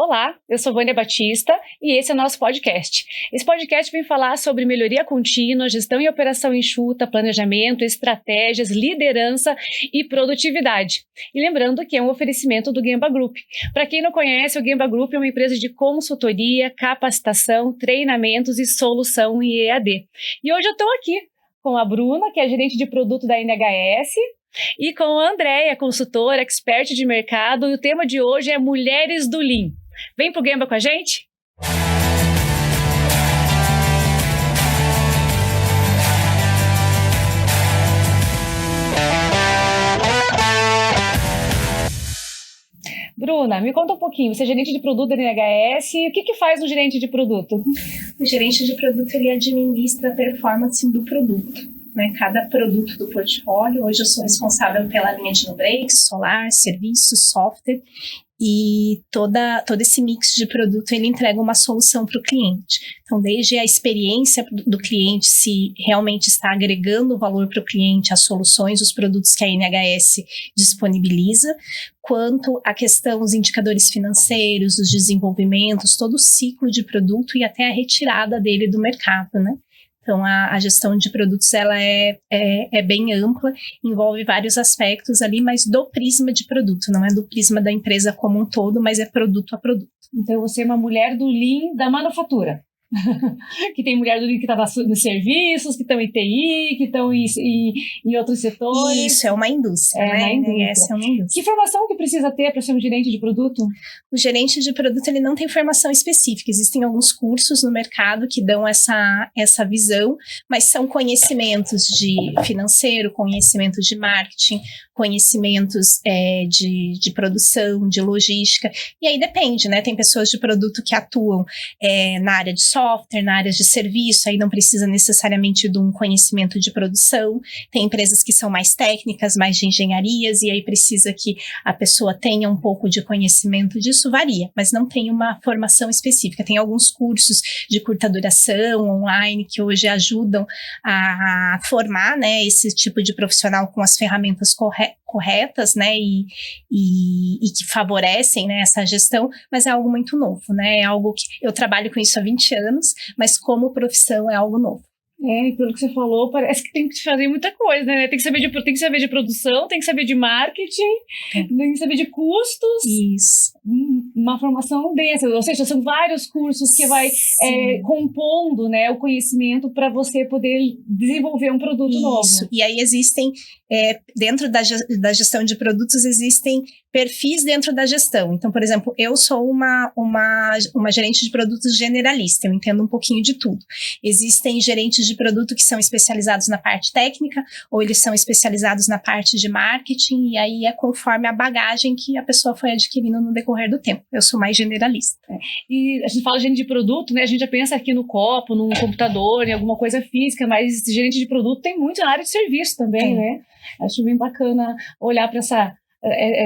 Olá, eu sou Vânia Batista e esse é o nosso podcast. Esse podcast vem falar sobre melhoria contínua, gestão e operação enxuta, planejamento, estratégias, liderança e produtividade. E lembrando que é um oferecimento do Gemba Group. Para quem não conhece, o Gemba Group é uma empresa de consultoria, capacitação, treinamentos e solução em EAD. E hoje eu estou aqui com a Bruna, que é gerente de produto da NHS, e com a Andréia, consultora, expert de mercado, e o tema de hoje é Mulheres do Lean. Vem pro Gemba com a gente? Bruna, me conta um pouquinho, você é gerente de produto da NHS, o que faz um gerente de produto? O gerente de produto, ele administra a performance do produto. Cada produto do portfólio. Hoje eu sou responsável pela linha de no-break, solar, serviços, software, e todo esse mix de produto ele entrega uma solução para o cliente. Então, desde a experiência do cliente, se realmente está agregando valor para o cliente, as soluções, os produtos que a NHS disponibiliza, quanto a questão dos indicadores financeiros, os desenvolvimentos, todo o ciclo de produto e até a retirada dele do mercado, né? Então, a gestão de produtos, ela é bem ampla, envolve vários aspectos ali, mas do prisma de produto, não é do prisma da empresa como um todo, mas é produto a produto. Então, você é uma mulher do Lean da manufatura. Que tem mulher do Lean que está nos serviços, que estão em TI, que estão em outros setores. Isso, é uma indústria, né? Essa é uma indústria. Que formação que precisa ter para ser um gerente de produto? O gerente de produto, ele não tem formação específica. Existem alguns cursos no mercado que dão essa visão, mas são conhecimentos de financeiro, conhecimentos de marketing, conhecimentos de produção, de logística, e aí depende, né? Tem pessoas de produto que atuam na área de software, na área de serviço, aí não precisa necessariamente de um conhecimento de produção. Tem empresas que são mais técnicas, mais de engenharias, e aí precisa que a pessoa tenha um pouco de conhecimento disso, varia, mas não tem uma formação específica. Tem alguns cursos de curta duração, online, que hoje ajudam a formar, né, esse tipo de profissional com as ferramentas corretas, né, e que favorecem, né, essa gestão, mas é algo muito novo, né, é algo que eu trabalho com isso há 20 anos, mas como profissão é algo novo. Pelo que você falou, parece que tem que fazer muita coisa, né? Tem que saber de produção, tem que saber de marketing, tem que saber de custos. Isso. Uma formação densa, ou seja, são vários cursos que vai compondo, né, o conhecimento para você poder desenvolver um produto novo. Isso, e aí existem, dentro da gestão de produtos, existem perfis dentro da gestão. Então, por exemplo, eu sou uma gerente de produtos generalista, eu entendo um pouquinho de tudo. Existem gerentes de produto que são especializados na parte técnica, ou eles são especializados na parte de marketing, e aí é conforme a bagagem que a pessoa foi adquirindo no decorrer do tempo. Eu sou mais generalista. E a gente fala gerente de produto, né? A gente já pensa aqui no copo, num computador, em alguma coisa física, mas gerente de produto tem muito na área de serviço também, né? Acho bem bacana olhar para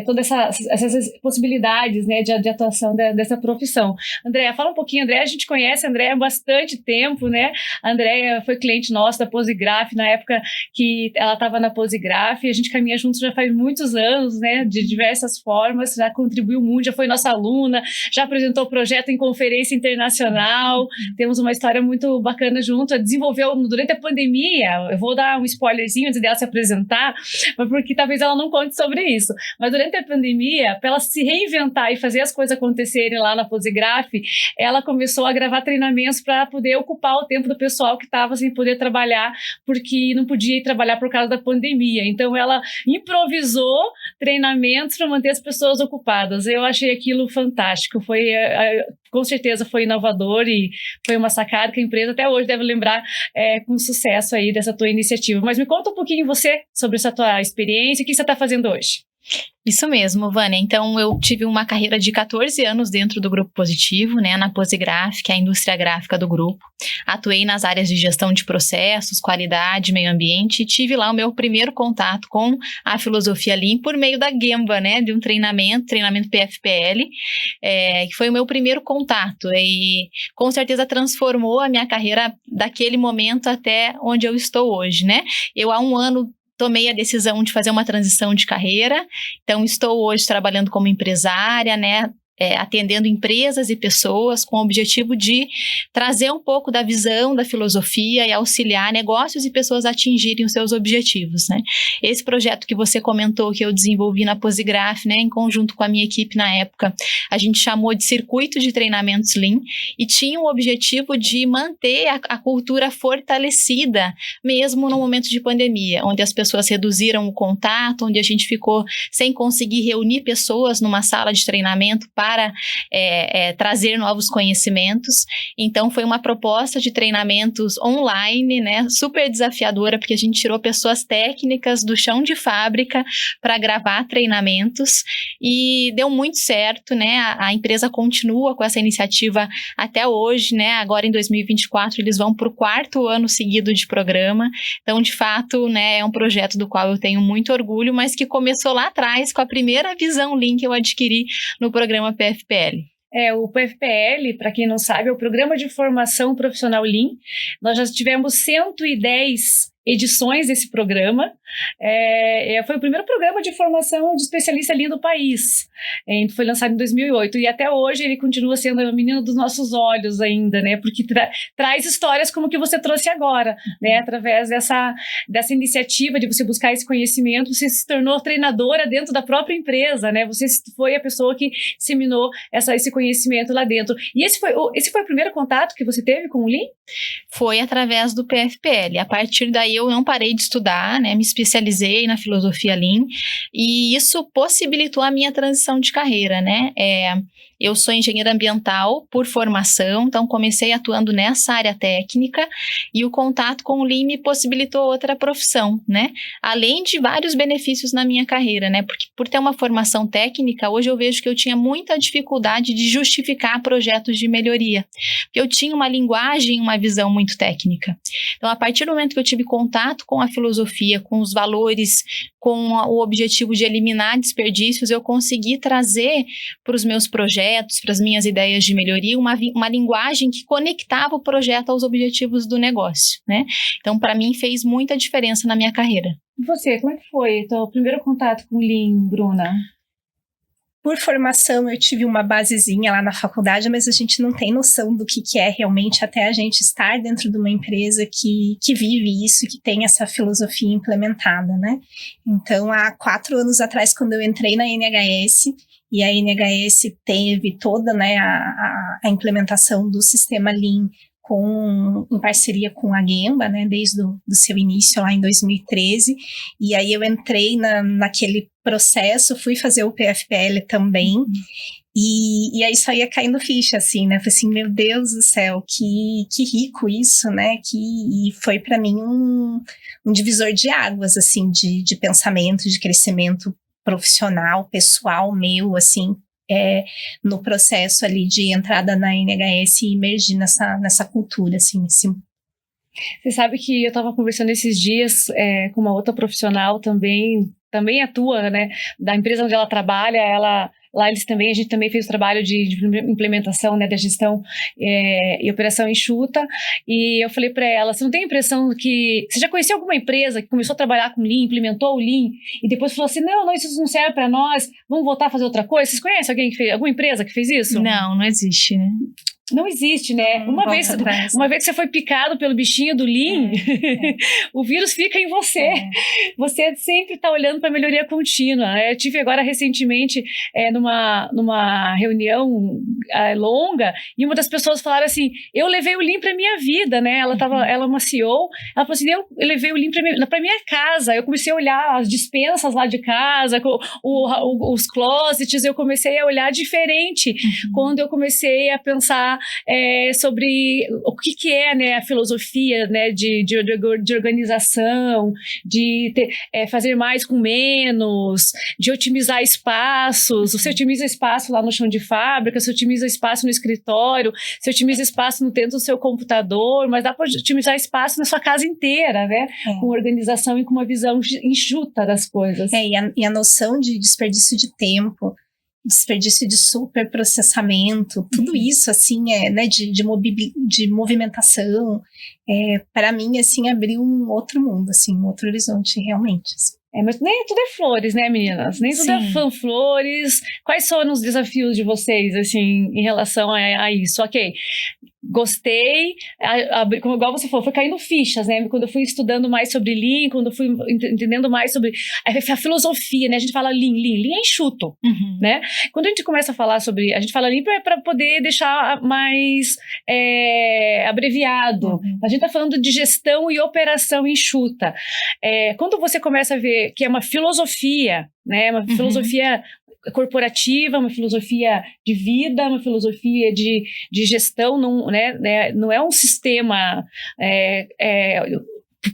todas essas possibilidades, né, de atuação dessa profissão. Andréia, fala um pouquinho. Andréia, a gente conhece a Andréia há bastante tempo, né? A Andréia foi cliente nossa da Posigraf na época que ela estava na Posigraf, a gente caminha juntos já faz muitos anos, né, de diversas formas, já contribuiu muito, já foi nossa aluna, já apresentou o projeto em conferência internacional, temos uma história muito bacana junto, desenvolveu durante a pandemia. Eu vou dar um spoilerzinho antes dela se apresentar, porque talvez ela não conte sobre isso. Mas durante a pandemia, para ela se reinventar e fazer as coisas acontecerem lá na Posigraf, ela começou a gravar treinamentos para poder ocupar o tempo do pessoal que estava sem poder trabalhar, porque não podia ir trabalhar por causa da pandemia. Então, ela improvisou treinamentos para manter as pessoas ocupadas. Eu achei aquilo fantástico. Com certeza foi inovador e foi uma sacada que a empresa até hoje deve lembrar com sucesso aí dessa tua iniciativa. Mas me conta um pouquinho você sobre essa tua experiência e o que você está fazendo hoje. Isso mesmo, Vânia. Então, eu tive uma carreira de 14 anos dentro do Grupo Positivo, né, na Posigraf, que é a indústria gráfica do grupo. Atuei nas áreas de gestão de processos, qualidade, meio ambiente, e tive lá o meu primeiro contato com a filosofia Lean por meio da Gemba, né, de um treinamento PFPL, que foi o meu primeiro contato e com certeza transformou a minha carreira daquele momento até onde eu estou hoje, né? Eu há um ano tomei a decisão de fazer uma transição de carreira, então estou hoje trabalhando como empresária, né, atendendo empresas e pessoas com o objetivo de trazer um pouco da visão, da filosofia e auxiliar negócios e pessoas a atingirem os seus objetivos, né? Esse projeto que você comentou que eu desenvolvi na Posigraf, né, em conjunto com a minha equipe na época, a gente chamou de Circuito de Treinamentos Lean e tinha o objetivo de manter a cultura fortalecida, mesmo no momento de pandemia, onde as pessoas reduziram o contato, onde a gente ficou sem conseguir reunir pessoas numa sala de treinamento para trazer novos conhecimentos. Então, foi uma proposta de treinamentos online, né, super desafiadora, porque a gente tirou pessoas técnicas do chão de fábrica para gravar treinamentos e deu muito certo, né? A empresa continua com essa iniciativa até hoje, né? Agora, em 2024, eles vão para o 4º ano seguido de programa. Então, de fato, né, é um projeto do qual eu tenho muito orgulho, mas que começou lá atrás com a primeira visão Lean que eu adquiri no programa PFPL. O PFPL, para quem não sabe, é o Programa de Formação Profissional Lean. Nós já tivemos 110 edições desse programa. Foi o primeiro programa de formação de especialista Lean do país. Foi lançado em 2008 e até hoje ele continua sendo o menino dos nossos olhos ainda, né? Porque traz histórias como que você trouxe agora, né? Através dessa iniciativa de você buscar esse conhecimento, você se tornou treinadora dentro da própria empresa, né? Você foi a pessoa que disseminou esse conhecimento lá dentro. E esse foi o primeiro contato que você teve com o Lean? Foi através do PFPL. A partir daí eu não parei de estudar, né? Me especializei na filosofia Lean e isso possibilitou a minha transição de carreira, né? Eu sou engenheira ambiental por formação, então comecei atuando nessa área técnica e o contato com o Lean me possibilitou outra profissão, né? Além de vários benefícios na minha carreira, né? Porque por ter uma formação técnica, hoje eu vejo que eu tinha muita dificuldade de justificar projetos de melhoria, porque eu tinha uma linguagem, uma visão muito técnica. Então, a partir do momento que eu tive contato com a filosofia, com os valores, com o objetivo de eliminar desperdícios, eu consegui trazer para os meus projetos, para as minhas ideias de melhoria, uma linguagem que conectava o projeto aos objetivos do negócio, né? Então, para mim, fez muita diferença na minha carreira. E você, como é que foi o primeiro contato com o Lean, Bruna? Por formação, eu tive uma basezinha lá na faculdade, mas a gente não tem noção do que é realmente até a gente estar dentro de uma empresa que vive isso, que tem essa filosofia implementada, né? Então, há 4 anos atrás, quando eu entrei na NHS, e a NHS teve toda, né, a implementação do sistema Lean em parceria com a Gemba, né, desde do seu início lá em 2013, e aí eu entrei naquele processo, fui fazer o PFPL também, e aí só ia caindo ficha, assim, né, falei assim, meu Deus do céu, que rico isso, né, e foi para mim um divisor de águas, assim, de pensamento, de crescimento profissional, pessoal meu, assim, no processo ali de entrada na NHS e imergir nessa cultura, assim. Você sabe que eu estava conversando esses dias com uma outra profissional também atua, né, da empresa onde ela trabalha, lá a gente também fez o trabalho de implementação, né, da gestão e operação enxuta, e eu falei para ela, você não tem a impressão que... Você já conheceu alguma empresa que começou a trabalhar com Lean, implementou o Lean, e depois falou assim, não, isso não serve para nós, vamos voltar a fazer outra coisa? Vocês conhecem alguém que fez, alguma empresa que fez isso? Não existe, né? Não existe, né? Uma vez que você foi picado pelo bichinho do Lean, o vírus fica em você. Você sempre está olhando para a melhoria contínua. Eu tive agora recentemente numa reunião longa, e uma das pessoas falaram assim, eu levei o Lean para minha vida, né? Ela é uma CEO, ela falou assim, eu levei o Lean para minha casa. Eu comecei a olhar as dispensas lá de casa, os closets, eu comecei a olhar diferente quando eu comecei a pensar sobre o que é, né, a filosofia, né, de organização, de fazer mais com menos, de otimizar espaços. Você otimiza espaço lá no chão de fábrica, você otimiza espaço no escritório, você otimiza espaço dentro do seu computador, mas dá para otimizar espaço na sua casa inteira, né, com organização e com uma visão enxuta das coisas. E a noção de desperdício de tempo, desperdício de superprocessamento, tudo isso, assim, né, de movimentação, para mim, assim, abriu um outro mundo, assim, um outro horizonte, realmente. Assim. Mas nem tudo é flores, né, meninas? Nem tudo é flores. Quais foram os desafios de vocês, assim, em relação a isso? Ok, gostei, como igual você falou, foi caindo fichas, né? Quando eu fui estudando mais sobre Lean, quando eu fui entendendo mais sobre a filosofia, né? A gente fala Lean é enxuto, né? Quando a gente começa a falar sobre, a gente fala Lean para poder deixar mais abreviado. A gente tá falando de gestão e operação enxuta. Quando você começa a ver que é uma filosofia, né? Uma filosofia corporativa, uma filosofia de vida, uma filosofia de gestão, não é um sistema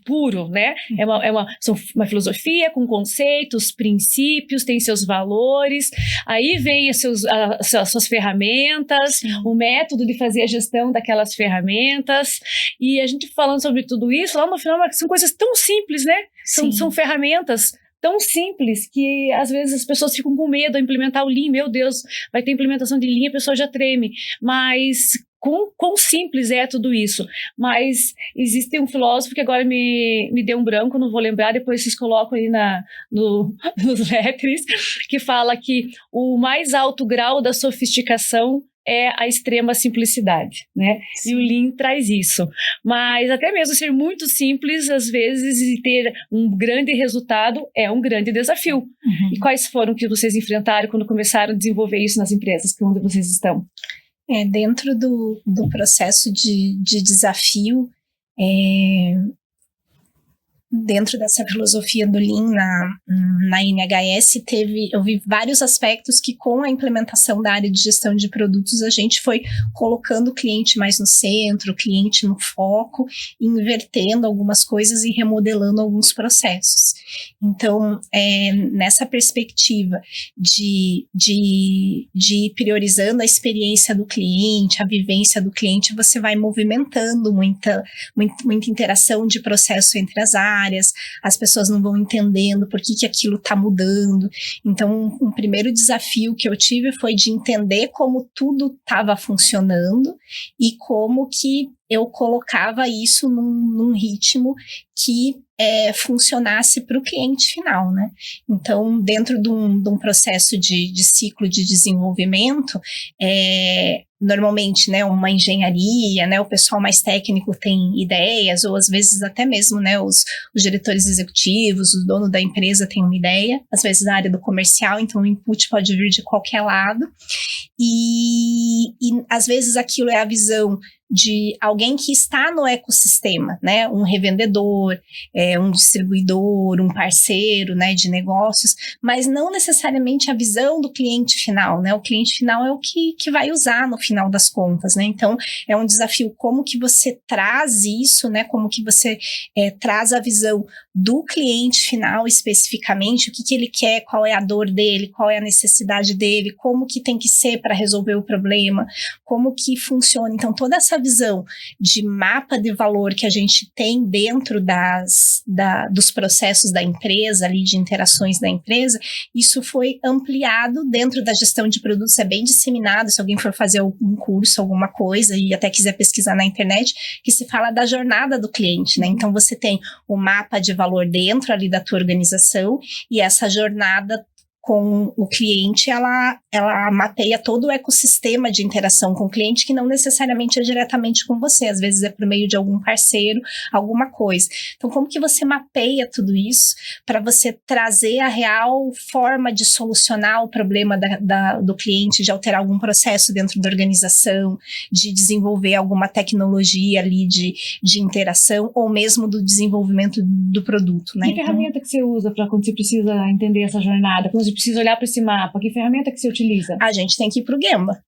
puro, né? É uma filosofia com conceitos, princípios, tem seus valores, aí vem as suas ferramentas, o método de fazer a gestão daquelas ferramentas, e a gente falando sobre tudo isso, lá no final são coisas tão simples, né? São ferramentas tão simples que às vezes as pessoas ficam com medo de implementar o Lean. Meu Deus, vai ter implementação de Lean, a pessoa já treme. Mas quão simples é tudo isso? Mas existe um filósofo que agora me deu um branco, não vou lembrar, depois vocês colocam aí nos letters, que fala que o mais alto grau da sofisticação é a extrema simplicidade, né? Sim. E o Lean traz isso. Mas até mesmo ser muito simples, às vezes, e ter um grande resultado é um grande desafio. E quais foram que vocês enfrentaram quando começaram a desenvolver isso nas empresas onde vocês estão? Dentro do processo de desafio, dentro dessa filosofia do Lean na NHS, eu vi vários aspectos que, com a implementação da área de gestão de produtos, a gente foi colocando o cliente mais no centro, o cliente no foco, invertendo algumas coisas e remodelando alguns processos. Então, nessa perspectiva de ir priorizando a experiência do cliente, a vivência do cliente, você vai movimentando muita interação de processo entre as áreas, as pessoas não vão entendendo por que aquilo está mudando. Então, um primeiro desafio que eu tive foi de entender como tudo estava funcionando e como que eu colocava isso num ritmo que funcionasse para o cliente final, né? Então, dentro de um processo de ciclo de desenvolvimento, normalmente, né, uma engenharia, né, o pessoal mais técnico tem ideias, ou às vezes até mesmo, né, os diretores executivos, o dono da empresa tem uma ideia, às vezes na área do comercial, então o input pode vir de qualquer lado, e às vezes aquilo é a visão de alguém que está no ecossistema, né, um revendedor, um distribuidor, um parceiro, né, de negócios, mas não necessariamente a visão do cliente final, né, o cliente final é o que vai usar no final das contas, né, então é um desafio como que você traz isso, né, como que você traz a visão do cliente final especificamente, o que ele quer, qual é a dor dele, qual é a necessidade dele, como que tem que ser para resolver o problema, como que funciona, então toda essa visão de mapa de valor que a gente tem dentro dos processos da empresa, ali de interações da empresa, isso foi ampliado dentro da gestão de produtos, é bem disseminado, se alguém for fazer algum curso, alguma coisa, e até quiser pesquisar na internet, que se fala da jornada do cliente, né? Então você tem o mapa de valor dentro ali da tua organização, e essa jornada com o cliente, ela mapeia todo o ecossistema de interação com o cliente, que não necessariamente é diretamente com você, às vezes é por meio de algum parceiro, alguma coisa. Então, como que você mapeia tudo isso para você trazer a real forma de solucionar o problema do cliente, de alterar algum processo dentro da organização, de desenvolver alguma tecnologia ali de interação, ou mesmo do desenvolvimento do produto, né? Que ferramenta que você usa para quando você precisa entender essa jornada, quando você precisa olhar para esse mapa? Que ferramenta que você utiliza? A gente tem que ir para o Gemba.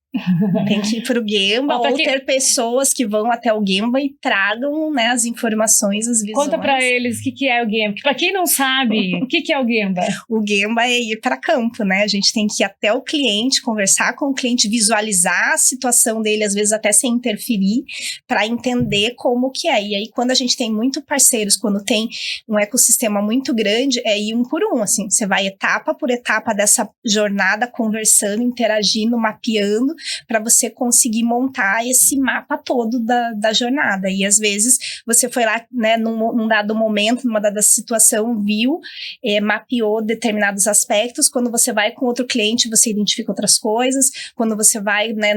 Tem que ir para o Gemba ou ter pessoas que vão até o Gemba e tragam, né, as informações, as visões. Conta para eles o que é o Gemba. Para quem não sabe, o que é o Gemba? O Gemba é ir para campo, né? A gente tem que ir até o cliente, conversar com o cliente, visualizar a situação dele, às vezes até sem interferir, para entender como que é. E aí, quando a gente tem muito parceiros, quando tem um ecossistema muito grande, é ir um por um, assim. Você vai etapa por etapa dessa jornada, conversando, interagindo, mapeando, para você conseguir montar esse mapa todo da jornada. E às vezes você foi lá, né, num dado momento, numa dada situação, viu, mapeou determinados aspectos. Quando você vai com outro cliente, você identifica outras coisas. Quando você vai, né,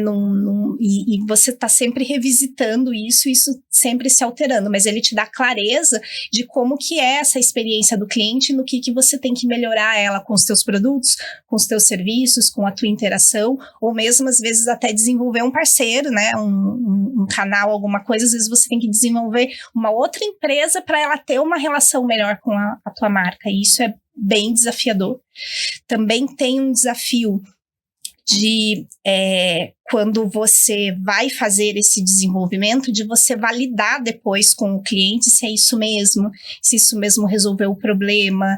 e você está sempre revisitando isso sempre se alterando, mas ele te dá clareza de como que é essa experiência do cliente, no que você tem que melhorar ela com os teus produtos, com os teus serviços, com a tua interação, ou mesmo às vezes até desenvolver um parceiro, né, um canal, alguma coisa. Às vezes você tem que desenvolver uma outra empresa para ela ter uma relação melhor com a tua marca, e isso é bem desafiador. Também tem um desafio de quando você vai fazer esse desenvolvimento, de você validar depois com o cliente se é isso mesmo, se isso mesmo resolveu o problema,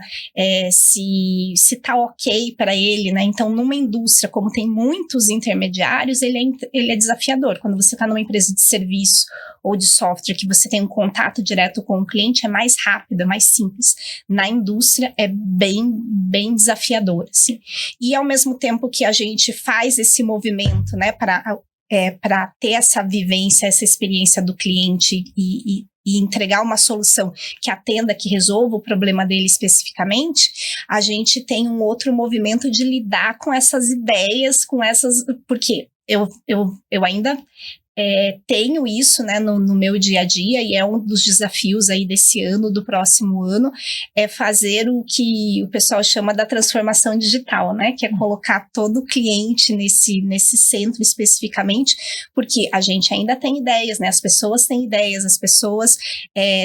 se tá ok para ele, né? Então, numa indústria, como tem muitos intermediários, ele é desafiador. Quando você está numa empresa de serviço ou de software, que você tem um contato direto com o cliente, é mais rápido, é mais simples. Na indústria, é bem, bem desafiador, assim. E, ao mesmo tempo que a gente faz esse movimento, né, para ter essa vivência, essa experiência do cliente e entregar uma solução que atenda, que resolva o problema dele especificamente, a gente tem um outro movimento de lidar com essas ideias, porque eu ainda tenho isso, né, no meu dia a dia, e é um dos desafios aí desse ano, do próximo ano, é fazer o que o pessoal chama da transformação digital, né, que é colocar todo o cliente nesse centro especificamente, porque a gente ainda tem ideias, né, as pessoas têm ideias, as pessoas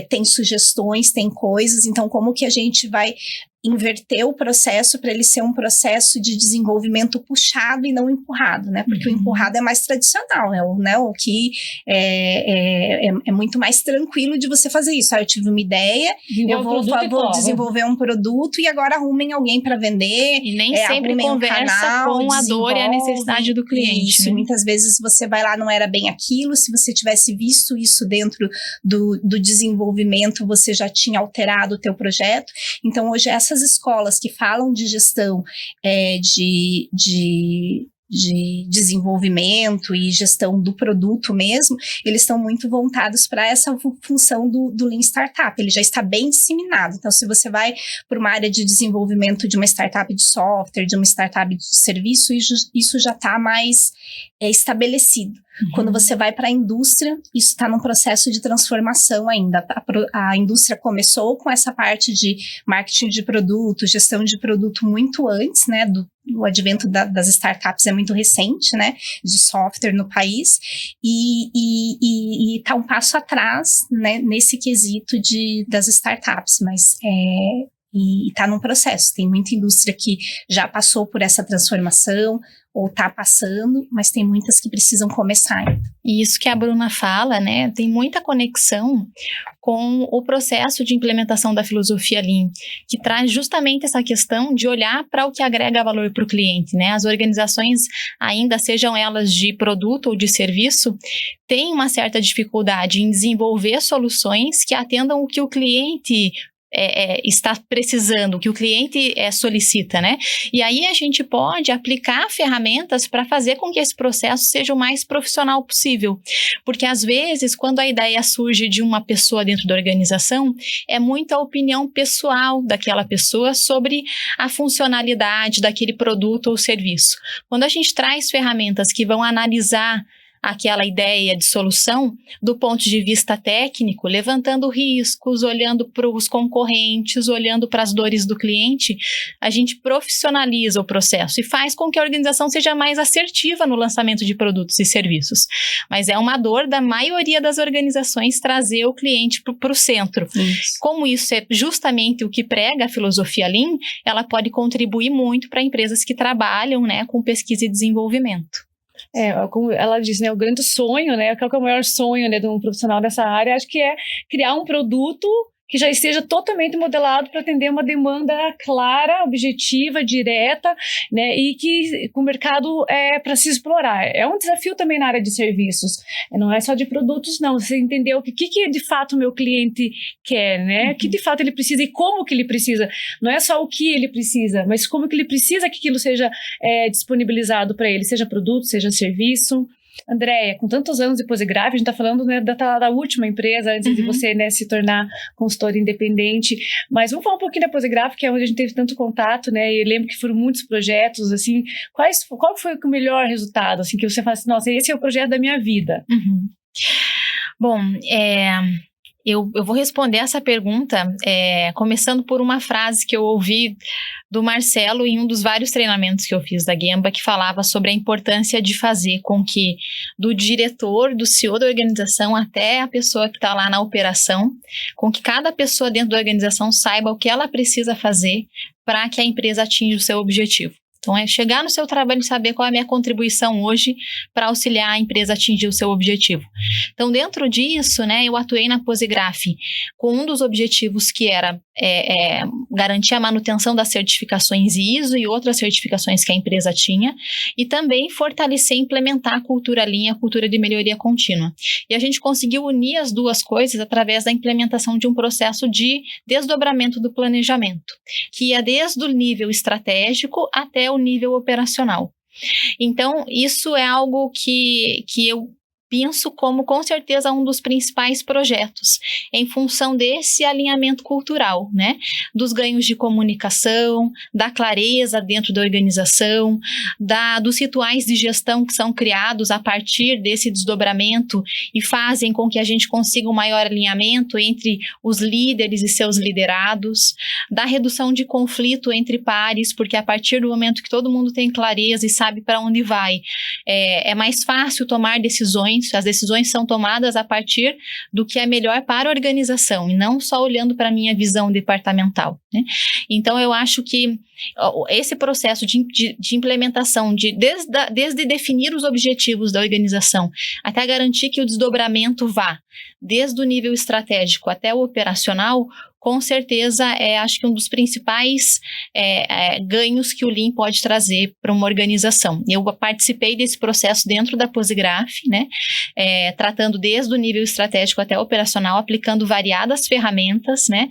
têm sugestões, têm coisas, então como que a gente vai inverter o processo para ele ser um processo de desenvolvimento puxado e não empurrado, né? Porque o empurrado é mais tradicional, o que é muito mais tranquilo de você fazer isso. Eu tive uma ideia, eu vou desenvolver um produto e agora arrumem alguém para vender. E nem sempre conversa com a dor e a necessidade do cliente. Isso, né? Muitas vezes você vai lá, não era bem aquilo. Se você tivesse visto isso dentro do desenvolvimento, você já tinha alterado o teu projeto. Então, hoje, essas escolas que falam de gestão de desenvolvimento e gestão do produto mesmo, eles estão muito voltados para essa função do Lean Startup. Ele já está bem disseminado. Então, se você vai para uma área de desenvolvimento de uma startup de software, de uma startup de serviço, isso já está mais estabelecido. Quando você vai para a indústria, isso está num processo de transformação ainda. A indústria começou com essa parte de marketing de produto, gestão de produto muito antes, né, do advento das startups é muito recente, né, de software no país, e está um passo atrás, né, nesse quesito das startups, mas e está num processo. Tem muita indústria que já passou por essa transformação ou está passando, mas tem muitas que precisam começar ainda. E isso que a Bruna fala, né, tem muita conexão com o processo de implementação da filosofia Lean, que traz justamente essa questão de olhar para o que agrega valor para o cliente, né? As organizações, ainda sejam elas de produto ou de serviço, têm uma certa dificuldade em desenvolver soluções que atendam o que o cliente está precisando, o que o cliente solicita, né? E aí a gente pode aplicar ferramentas para fazer com que esse processo seja o mais profissional possível, porque às vezes quando a ideia surge de uma pessoa dentro da organização, é muito a opinião pessoal daquela pessoa sobre a funcionalidade daquele produto ou serviço. Quando a gente traz ferramentas que vão analisar aquela ideia de solução do ponto de vista técnico, levantando riscos, olhando para os concorrentes, olhando para as dores do cliente, a gente profissionaliza o processo e faz com que a organização seja mais assertiva no lançamento de produtos e serviços. Mas é uma dor da maioria das organizações trazer o cliente para o centro. Isso. Como isso é justamente o que prega a filosofia Lean, ela pode contribuir muito para empresas que trabalham, né, com pesquisa e desenvolvimento. Como ela disse, né, o grande sonho, né, qual que é o maior sonho, né, de um profissional dessa área, acho que é criar um produto que já esteja totalmente modelado para atender uma demanda clara, objetiva, direta, né, e que o mercado é para se explorar. É um desafio também na área de serviços, não é só de produtos, não. Você entender o que de fato o meu cliente quer, né, o que de fato ele precisa e como que ele precisa. Não é só o que ele precisa, mas como que ele precisa que aquilo seja disponibilizado para ele, seja produto, seja serviço. Andréia, com tantos anos de Posigraf, a gente está falando, né, da última empresa, antes de você, né, se tornar consultora independente, mas vamos falar um pouquinho da Posigraf, que é onde a gente teve tanto contato, né, e eu lembro que foram muitos projetos, assim, qual foi o melhor resultado, assim, que você fala assim, nossa, esse é o projeto da minha vida? Bom, eu vou responder essa pergunta começando por uma frase que eu ouvi do Marcelo em um dos vários treinamentos que eu fiz da Gemba, que falava sobre a importância de fazer com que do diretor, do CEO da organização até a pessoa que está lá na operação, com que cada pessoa dentro da organização saiba o que ela precisa fazer para que a empresa atinja o seu objetivo. Então, é chegar no seu trabalho e saber qual é a minha contribuição hoje para auxiliar a empresa a atingir o seu objetivo. Então, dentro disso, né, eu atuei na Posigraf com um dos objetivos que era garantir a manutenção das certificações ISO e outras certificações que a empresa tinha, e também fortalecer e implementar a cultura Lean, a cultura de melhoria contínua. E a gente conseguiu unir as duas coisas através da implementação de um processo de desdobramento do planejamento, que ia desde o nível estratégico até o nível operacional. Então, isso é algo que eu penso como, com certeza, um dos principais projetos, em função desse alinhamento cultural, né? Dos ganhos de comunicação, da clareza dentro da organização, dos rituais de gestão que são criados a partir desse desdobramento e fazem com que a gente consiga um maior alinhamento entre os líderes e seus liderados, da redução de conflito entre pares, porque a partir do momento que todo mundo tem clareza e sabe para onde vai, é mais fácil tomar decisões. As decisões são tomadas a partir do que é melhor para a organização e não só olhando para a minha visão departamental, né? Então, eu acho que esse processo de implementação, desde definir os objetivos da organização até garantir que o desdobramento vá desde o nível estratégico até o operacional, com certeza acho que um dos principais ganhos que o Lean pode trazer para uma organização. Eu participei desse processo dentro da Posigraf, né, tratando desde o nível estratégico até o operacional, aplicando variadas ferramentas, né,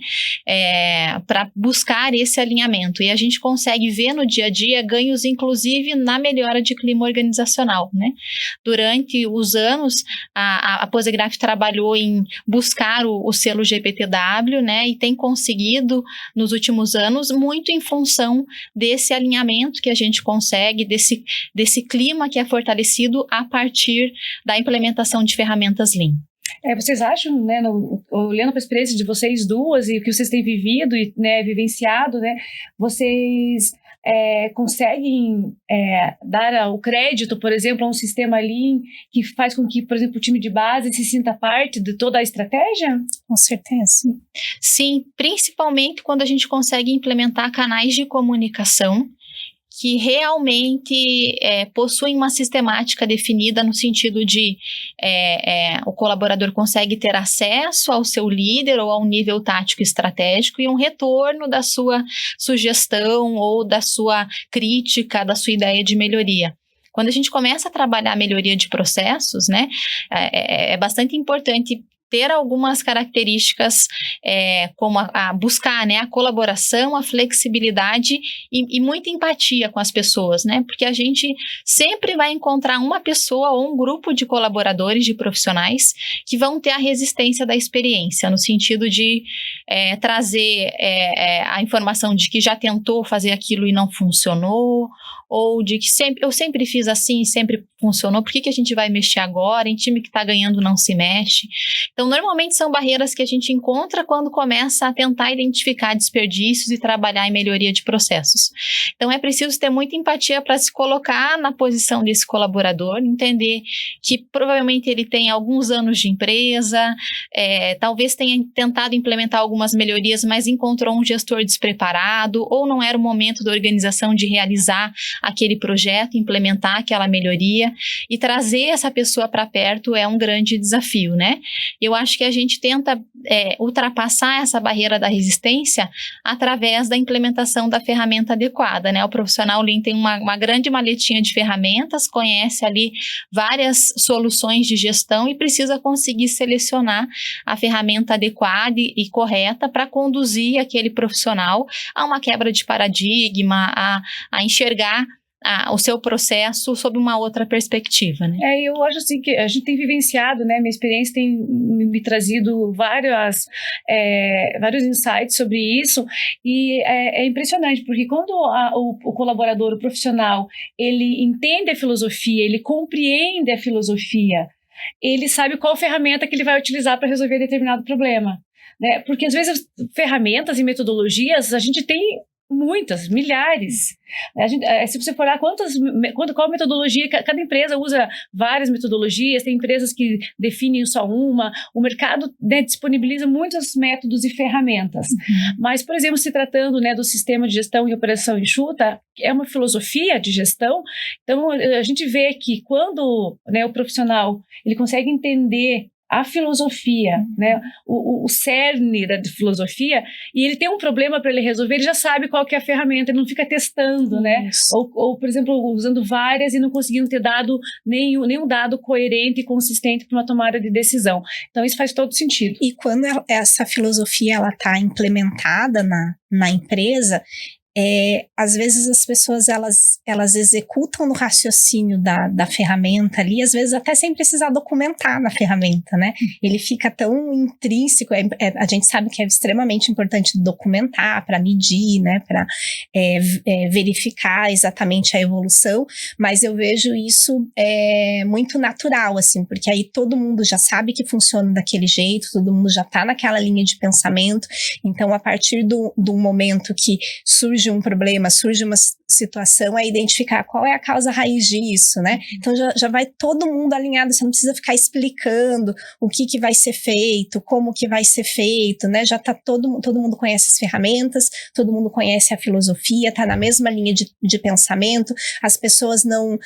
para buscar esse alinhamento. E a gente consegue ver no dia a dia ganhos, inclusive, na melhora de clima organizacional, né. Durante os anos, a Posigraf trabalhou em buscar o selo GPTW, né, e tem conseguido nos últimos anos muito em função desse alinhamento que a gente consegue, desse clima que é fortalecido a partir da implementação de ferramentas Lean. Vocês acham, né, olhando para a experiência de vocês duas e o que vocês têm vivido e, né, vivenciado, né, vocês conseguem dar o crédito, por exemplo, a um sistema Lean que faz com que, por exemplo, o time de base se sinta parte de toda a estratégia? Com certeza. Sim, principalmente quando a gente consegue implementar canais de comunicação que realmente possuem uma sistemática definida no sentido de o colaborador consegue ter acesso ao seu líder ou ao nível tático estratégico e um retorno da sua sugestão ou da sua crítica, da sua ideia de melhoria. Quando a gente começa a trabalhar a melhoria de processos, né, é bastante importante ter algumas características como a buscar, né, a colaboração, a flexibilidade e muita empatia com as pessoas, né, porque a gente sempre vai encontrar uma pessoa ou um grupo de colaboradores, de profissionais que vão ter a resistência da experiência, no sentido de trazer a informação de que já tentou fazer aquilo e não funcionou, ou de que eu sempre fiz assim e sempre funcionou, por que a gente vai mexer agora? Em time que está ganhando não se mexe. Então, normalmente são barreiras que a gente encontra quando começa a tentar identificar desperdícios e trabalhar em melhoria de processos. Então, é preciso ter muita empatia para se colocar na posição desse colaborador, entender que provavelmente ele tem alguns anos de empresa, talvez tenha tentado implementar algumas melhorias, mas encontrou um gestor despreparado, ou não era o momento da organização de realizar aquele projeto, implementar aquela melhoria, e trazer essa pessoa para perto é um grande desafio, né? Eu acho que a gente tenta ultrapassar essa barreira da resistência através da implementação da ferramenta adequada, né? O profissional Lean tem uma grande maletinha de ferramentas, conhece ali várias soluções de gestão e precisa conseguir selecionar a ferramenta adequada e correta para conduzir aquele profissional a uma quebra de paradigma, a enxergar o seu processo sob uma outra perspectiva, né? Eu acho assim que a gente tem vivenciado, né? Minha experiência tem me trazido vários insights sobre isso, e é impressionante, porque quando o colaborador, o profissional, ele entende a filosofia, ele compreende a filosofia, ele sabe qual ferramenta que ele vai utilizar para resolver determinado problema, né? Porque às vezes ferramentas e metodologias a gente tem muitas, milhares. Se você for olhar qual metodologia, cada empresa usa várias metodologias, tem empresas que definem só uma, o mercado, né, disponibiliza muitos métodos e ferramentas. Mas, por exemplo, se tratando, né, do sistema de gestão e operação enxuta, é uma filosofia de gestão, então a gente vê que quando, né, o profissional ele consegue entender a filosofia, né, o cerne da filosofia, e ele tem um problema para ele resolver, ele já sabe qual que é a ferramenta, ele não fica testando, né, ou, por exemplo, usando várias e não conseguindo ter dado nenhum dado coerente e consistente para uma tomada de decisão. Então isso faz todo sentido. E quando essa filosofia ela está implementada na empresa, às vezes as pessoas elas executam no raciocínio da ferramenta ali, às vezes até sem precisar documentar na ferramenta, né? Ele fica tão intrínseco, a gente sabe que é extremamente importante documentar para medir, né? Para verificar exatamente a evolução, mas eu vejo isso muito natural, assim, porque aí todo mundo já sabe que funciona daquele jeito, todo mundo já está naquela linha de pensamento, então a partir do momento que surge um problema, surge uma situação, é identificar qual é a causa raiz disso, né? Então já vai todo mundo alinhado, você não precisa ficar explicando o que vai ser feito, como que vai ser feito, né? Já tá todo mundo conhece as ferramentas, todo mundo conhece a filosofia, tá na mesma linha de pensamento, as pessoas não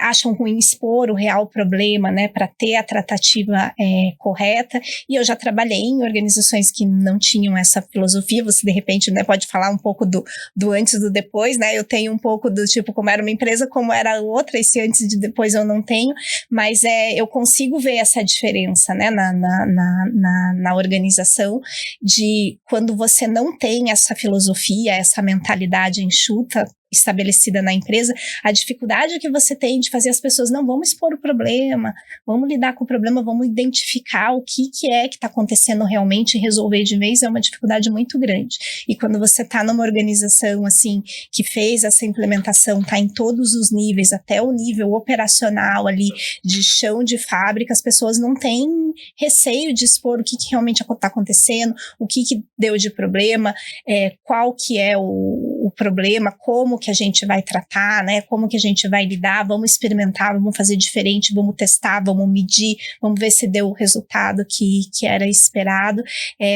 acham ruim expor o real problema, né? Para ter a tratativa correta, e eu já trabalhei em organizações que não tinham essa filosofia, você de repente, né, pode falar um pouco do antes e do depois, né? Eu tenho um pouco do tipo como era uma empresa, como era outra, esse antes e depois eu não tenho, mas eu consigo ver essa diferença, né? Na organização, de quando você não tem essa filosofia, essa mentalidade enxuta estabelecida na empresa, a dificuldade que você tem de fazer as pessoas, não, vamos expor o problema, vamos lidar com o problema, vamos identificar o que está acontecendo realmente e resolver de vez, é uma dificuldade muito grande. E quando você está numa organização assim, que fez essa implementação, está em todos os níveis, até o nível operacional ali, de chão de fábrica, as pessoas não têm receio de expor o que realmente está acontecendo, o que deu de problema, qual que é o problema, como que a gente vai tratar, né? Como que a gente vai lidar, vamos experimentar, vamos fazer diferente, vamos testar, vamos medir, vamos ver se deu o resultado que era esperado.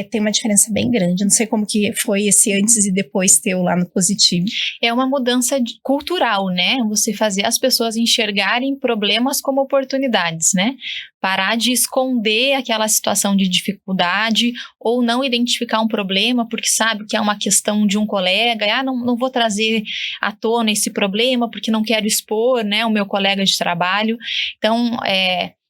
Tem uma diferença bem grande. Não sei como que foi esse antes e depois teu lá no Positivo. É uma mudança cultural, né? Você fazer as pessoas enxergarem problemas como oportunidades, né? Parar de esconder aquela situação de dificuldade ou não identificar um problema porque sabe que é uma questão de um colega, não vou trazer à tona esse problema porque não quero expor, né, o meu colega de trabalho. Então,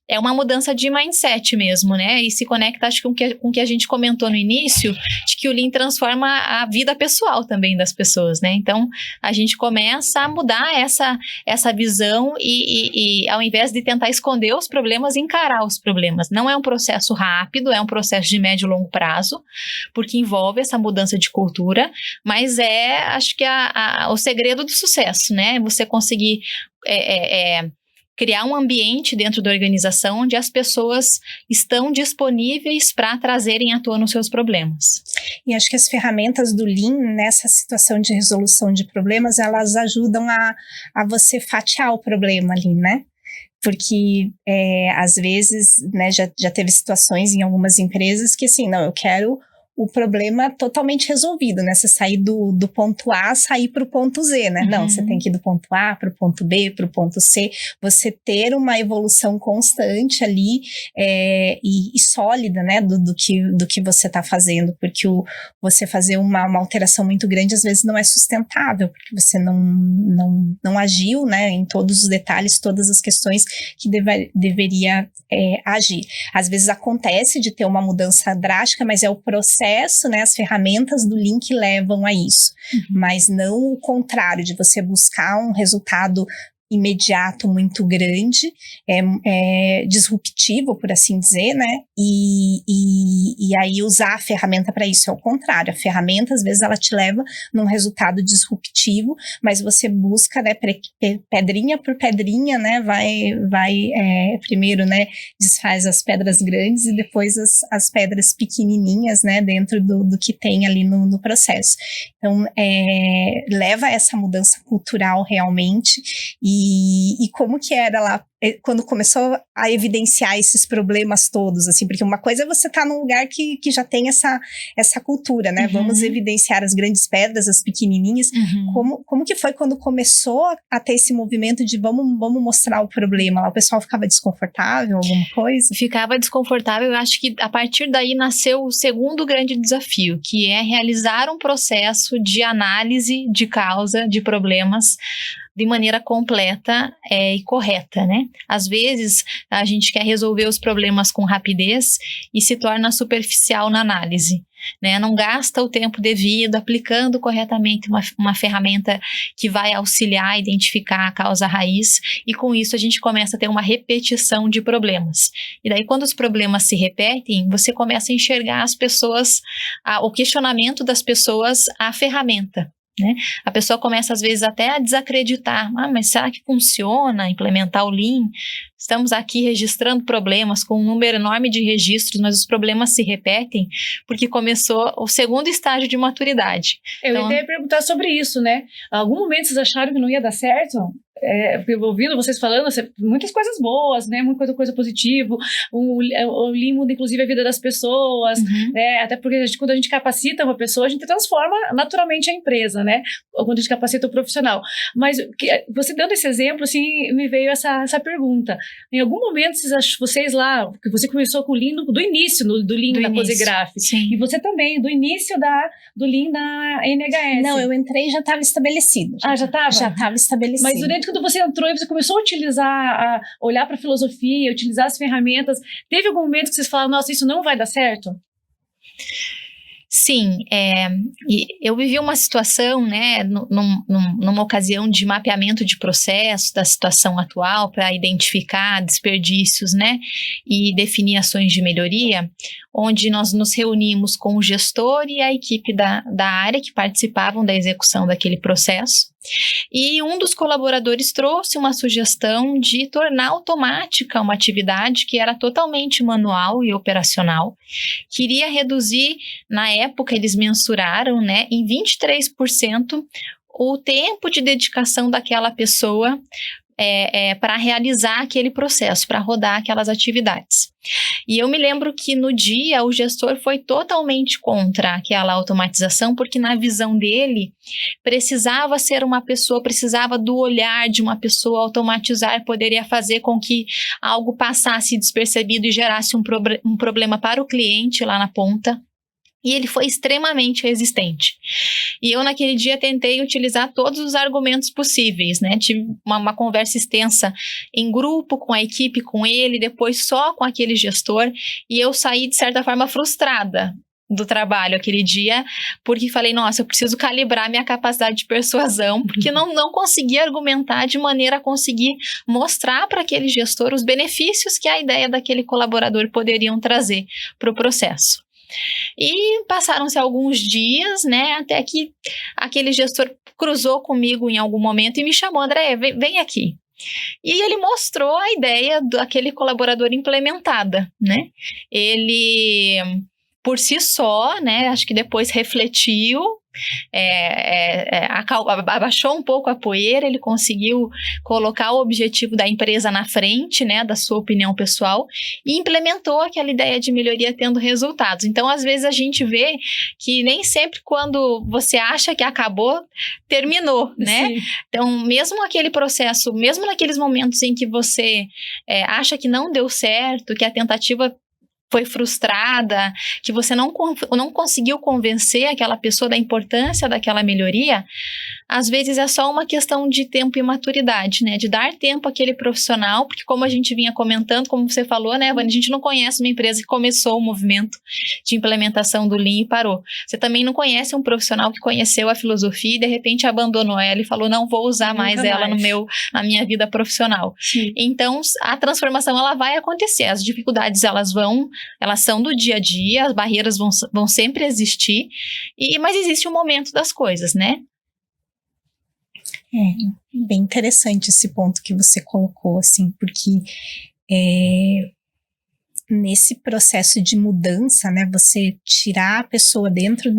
é uma mudança de mindset mesmo, né? E se conecta, acho que com o que a gente comentou no início, de que o Lean transforma a vida pessoal também das pessoas, né? Então, a gente começa a mudar essa visão e ao invés de tentar esconder os problemas, encarar os problemas. Não é um processo rápido, é um processo de médio e longo prazo, porque envolve essa mudança de cultura, mas acho que o segredo do sucesso, né? Você conseguir criar um ambiente dentro da organização onde as pessoas estão disponíveis para trazerem à tona os seus problemas. E acho que as ferramentas do Lean, nessa situação de resolução de problemas, elas ajudam a você fatiar o problema ali, né? Porque, às vezes, né, já teve situações em algumas empresas que, assim, não, eu quero o problema totalmente resolvido, né? Você sair do ponto A, sair para o ponto Z, né? Não, você tem que ir do ponto A para o ponto B, para o ponto C. Você ter uma evolução constante ali e sólida, né? Do que você está fazendo, porque você fazer uma alteração muito grande, às vezes não é sustentável, porque você não agiu, né? Em todos os detalhes, todas as questões que deveria agir. Às vezes acontece de ter uma mudança drástica, mas é o processo, né, as ferramentas do Lean que levam a isso. Mas não o contrário, de você buscar um resultado imediato muito grande, disruptivo, por assim dizer, né? E aí usar a ferramenta para isso é o contrário. A ferramenta, às vezes, ela te leva num resultado disruptivo, mas você busca, né, pedrinha por pedrinha, né? Vai primeiro, né, desfaz as pedras grandes e depois as pedras pequenininhas, né, dentro do que tem ali no processo. Então, leva essa mudança cultural realmente. E como que era lá quando começou a evidenciar esses problemas todos, assim, porque uma coisa é você estar num lugar que já tem essa cultura, né? Vamos evidenciar as grandes pedras, as pequenininhas. Como que foi quando começou a ter esse movimento de vamos mostrar o problema lá? O pessoal ficava desconfortável, alguma coisa? Ficava desconfortável. Eu acho que a partir daí nasceu o segundo grande desafio, que é realizar um processo de análise de causa de problemas de maneira completa e correta, né? Às vezes, a gente quer resolver os problemas com rapidez e se torna superficial na análise, né? Não gasta o tempo devido aplicando corretamente uma ferramenta que vai auxiliar a identificar a causa raiz, e com isso a gente começa a ter uma repetição de problemas. E daí, quando os problemas se repetem, você começa a enxergar as pessoas, o questionamento das pessoas à ferramenta, né? A pessoa começa às vezes até a desacreditar, mas será que funciona implementar o Lean? Estamos aqui registrando problemas com um número enorme de registros, mas os problemas se repetem porque começou o segundo estágio de maturidade. Eu ia perguntar sobre isso, né? Em algum momento vocês acharam que não ia dar certo? Ouvindo vocês falando, muitas coisas boas, né? Muita coisa positiva. O Lean muda, inclusive, a vida das pessoas, né? Até porque quando a gente capacita uma pessoa, a gente transforma naturalmente a empresa, né? Quando a gente capacita o profissional. Mas você dando esse exemplo, assim, me veio essa pergunta. Em algum momento, vocês lá, que você começou com o Lean do início, do Lean da Posigraf, e você também, do início do Lean da NHS. Não, eu entrei e já estava estabelecido. Já estava? Já estava estabelecido. Mas durante quando você entrou e você começou a utilizar, olhar para a filosofia, utilizar as ferramentas, teve algum momento que vocês falaram, nossa, isso não vai dar certo? Sim, e eu vivi uma situação, né, numa ocasião de mapeamento de processo da situação atual para identificar desperdícios, né, e definir ações de melhoria, onde nós nos reunimos com o gestor e a equipe da área que participavam da execução daquele processo. E um dos colaboradores trouxe uma sugestão de tornar automática uma atividade que era totalmente manual e operacional, queria reduzir, na época eles mensuraram, né, em 23% o tempo de dedicação daquela pessoa para realizar aquele processo, para rodar aquelas atividades. E eu me lembro que no dia o gestor foi totalmente contra aquela automatização, porque na visão dele precisava ser uma pessoa, precisava do olhar de uma pessoa. Automatizar poderia fazer com que algo passasse despercebido e gerasse um problema para o cliente lá na ponta. E ele foi extremamente resistente. E eu, naquele dia, tentei utilizar todos os argumentos possíveis, né? Tive uma conversa extensa em grupo, com a equipe, com ele, depois só com aquele gestor. E eu saí, de certa forma, frustrada do trabalho aquele dia, porque falei, nossa, eu preciso calibrar minha capacidade de persuasão, porque não consegui argumentar de maneira a conseguir mostrar para aquele gestor os benefícios que a ideia daquele colaborador poderiam trazer para o processo. E passaram-se alguns dias, né, até que aquele gestor cruzou comigo em algum momento e me chamou, Andréia, vem aqui. E ele mostrou a ideia daquele colaborador implementada, né? Ele, por si só, né, acho que depois refletiu abaixou um pouco a poeira, ele conseguiu colocar o objetivo da empresa na frente, né, da sua opinião pessoal, e implementou aquela ideia de melhoria tendo resultados. Então, às vezes a gente vê que nem sempre quando você acha que acabou, terminou, né? Sim. Então, mesmo aquele processo, mesmo naqueles momentos em que você acha que não deu certo, que a tentativa foi frustrada, que você não conseguiu convencer aquela pessoa da importância daquela melhoria, às vezes é só uma questão de tempo e maturidade, né? De dar tempo àquele profissional, porque como a gente vinha comentando, como você falou, né, Vânia, a gente não conhece uma empresa que começou o movimento de implementação do Lean e parou. Você também não conhece um profissional que conheceu a filosofia e de repente abandonou ela e falou, não vou usar mais ela na minha vida profissional. Sim. Então, a transformação ela vai acontecer, as dificuldades elas são do dia a dia, as barreiras vão sempre existir, mas existe um momento das coisas, né? Bem interessante esse ponto que você colocou, assim, porque nesse processo de mudança, né, você tirar a pessoa dentro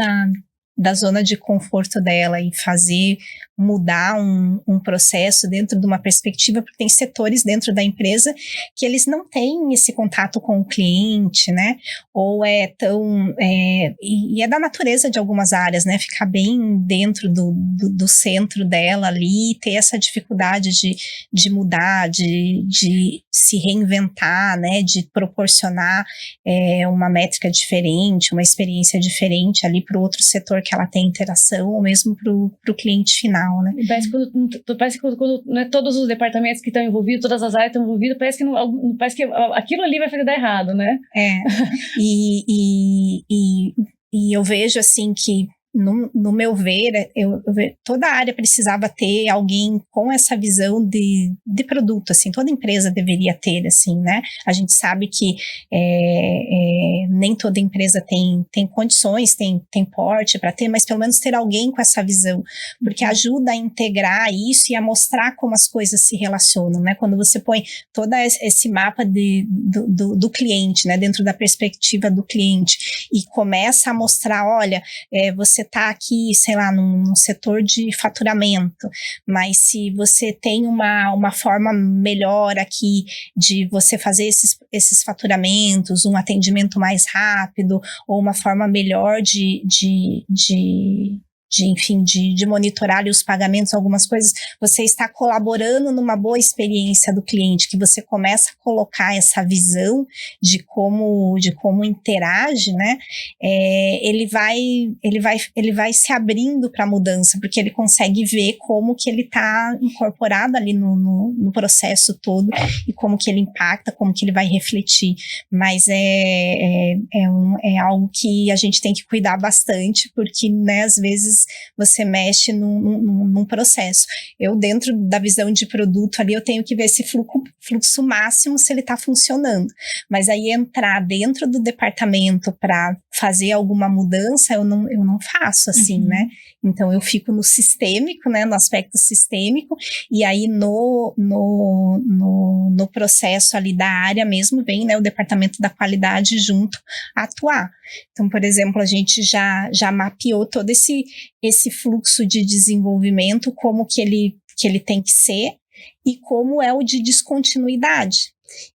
da zona de conforto dela e fazer mudar um processo dentro de uma perspectiva, porque tem setores dentro da empresa que eles não têm esse contato com o cliente, né, ou e é da natureza de algumas áreas, né, ficar bem dentro do centro dela ali, ter essa dificuldade de mudar, de se reinventar, né, de proporcionar uma métrica diferente, uma experiência diferente ali para o outro setor que ela tem interação, ou mesmo para o cliente final, né? Parece que quando não é todos os departamentos que estão envolvidos, todas as áreas estão envolvidas, parece que aquilo ali vai fazer dar errado, né? E eu vejo assim que no meu ver, toda a área precisava ter alguém com essa visão de produto, assim, toda empresa deveria ter, assim, né? A gente sabe que nem toda empresa tem condições, tem porte para ter, mas pelo menos ter alguém com essa visão, porque ajuda a integrar isso e a mostrar como as coisas se relacionam, né? Quando você põe todo esse mapa do cliente, né? Dentro da perspectiva do cliente e começa a mostrar, olha, você está aqui, sei lá, num setor de faturamento, mas se você tem uma forma melhor aqui de você fazer esses faturamentos, um atendimento mais rápido, ou uma forma melhor de monitorar ali os pagamentos, algumas coisas, você está colaborando numa boa experiência do cliente, que você começa a colocar essa visão de como interage, né? Ele vai se abrindo para a mudança, porque ele consegue ver como que ele está incorporado ali no processo todo e como que ele impacta, como que ele vai refletir. Mas é algo que a gente tem que cuidar bastante, porque, né, às vezes você mexe num processo. Eu, dentro da visão de produto ali, eu tenho que ver esse fluxo máximo, se ele está funcionando. Mas aí entrar dentro do departamento para fazer alguma mudança, eu não faço assim, né? Então eu fico no sistêmico, né, no aspecto sistêmico, e aí no processo ali da área mesmo vem, né, o departamento da qualidade junto a atuar. Então, por exemplo, a gente já mapeou todo esse fluxo de desenvolvimento, como que ele tem que ser e como é o de descontinuidade.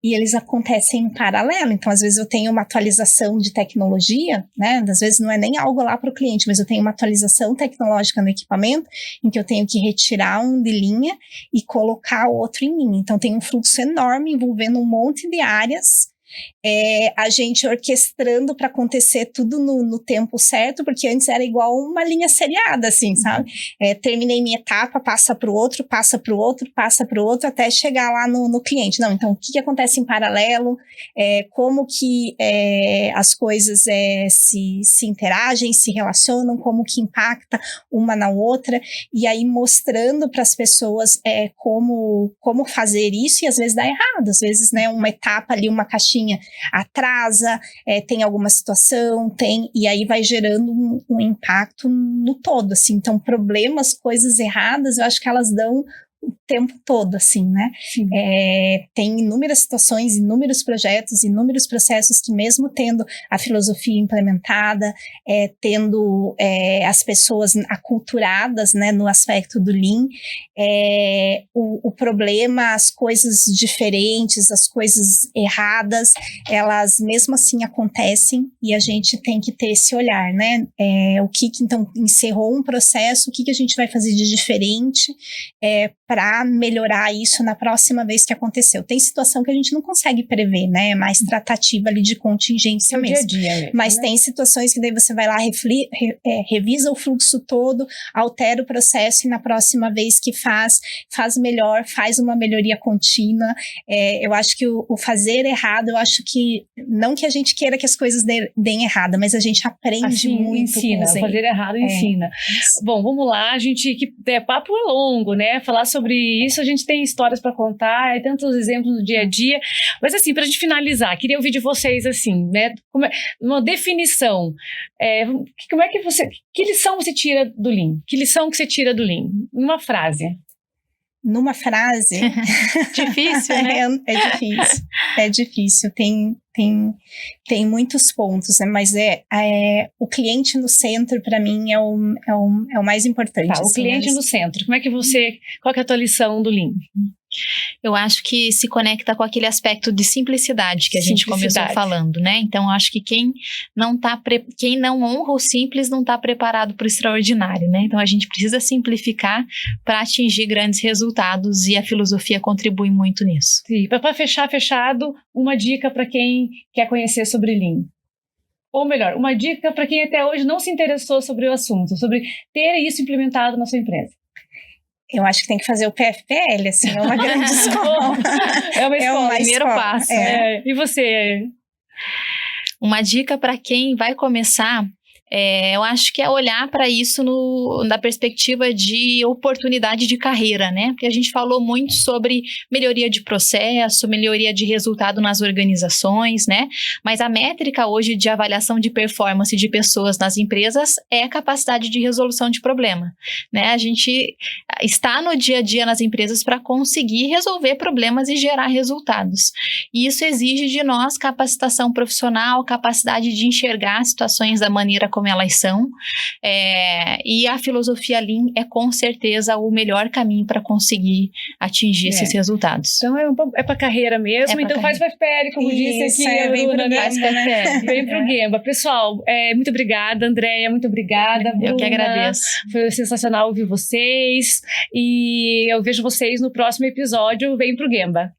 E eles acontecem em paralelo, então às vezes eu tenho uma atualização de tecnologia, né? Às vezes não é nem algo lá para o cliente, mas eu tenho uma atualização tecnológica no equipamento, em que eu tenho que retirar um de linha e colocar outro em linha. Então tem um fluxo enorme envolvendo um monte de áreas, a gente orquestrando para acontecer tudo no tempo certo, porque antes era igual uma linha seriada, assim, sabe? Terminei minha etapa, passa para o outro, passa para o outro, passa para o outro, até chegar lá no cliente. Não, então o que acontece em paralelo, como que as coisas se interagem, se relacionam, como que impacta uma na outra, e aí mostrando para as pessoas como fazer isso, e às vezes dá errado, às vezes, né, uma etapa ali, uma caixinha atrasa, tem alguma situação, e aí vai gerando um impacto no todo, assim. Então, problemas, coisas erradas, eu acho que elas dão tempo todo, assim, né? Tem inúmeras situações, inúmeros projetos, inúmeros processos que mesmo tendo a filosofia implementada, tendo as pessoas aculturadas, né, no aspecto do Lean, o problema, as coisas diferentes, as coisas erradas, elas mesmo assim acontecem e a gente tem que ter esse olhar, né? O que então encerrou um processo, o que a gente vai fazer de diferente para melhorar isso na próxima vez que aconteceu. Tem situação que a gente não consegue prever, né? É mais tratativa ali de contingência mesmo. Dia a dia mesmo, mas né? tem situações que daí você vai lá, revisa o fluxo todo, altera o processo e na próxima vez que faz melhor, faz uma melhoria contínua. Eu acho que o fazer errado, eu acho que, não que a gente queira que as coisas deem errada, mas a gente aprende assim, muito ensina, com fazer errado ensina. Bom, vamos lá, papo é longo, né? Falar sobre isso, a gente tem histórias para contar, tantos exemplos no dia a dia, mas assim, pra gente finalizar, queria ouvir de vocês, assim, né? Uma definição, como é que que lição você tira do Lean? Que lição que você tira do Lean? Uma frase. Numa frase? Difícil, né? É difícil. Tem muitos pontos, né? Mas o cliente no centro, para mim, é o mais importante. Tá, o cliente no centro. Qual que é a tua lição do Lean? Eu acho que se conecta com aquele aspecto de simplicidade que a gente começou falando, né? Então, eu acho que quem não honra o simples não está preparado para o extraordinário, né? Então, a gente precisa simplificar para atingir grandes resultados e a filosofia contribui muito nisso. Sim, para fechado, uma dica para quem quer conhecer sobre Lean. Ou melhor, uma dica para quem até hoje não se interessou sobre o assunto, sobre ter isso implementado na sua empresa. Eu acho que tem que fazer o PFPL, assim, é uma grande escola. É uma escola, primeiro passo. E você? Uma dica para quem vai começar, eu acho que é olhar para isso da perspectiva de oportunidade de carreira, né? Porque a gente falou muito sobre melhoria de processo, melhoria de resultado nas organizações, né? Mas a métrica hoje de avaliação de performance de pessoas nas empresas é a capacidade de resolução de problema, né? A gente está no dia a dia nas empresas para conseguir resolver problemas e gerar resultados. E isso exige de nós capacitação profissional, capacidade de enxergar situações da maneira como elas são, e a filosofia Lean é com certeza o melhor caminho para conseguir atingir esses resultados. Então é para carreira mesmo, então faz PFPL, como disse aqui a Bruna, né? Faz PFPL. Vem pro Gemba. Pessoal, muito obrigada, Andréia, muito obrigada, Bruna. Eu que agradeço. Foi sensacional ouvir vocês, e eu vejo vocês no próximo episódio. Vem pro Gemba.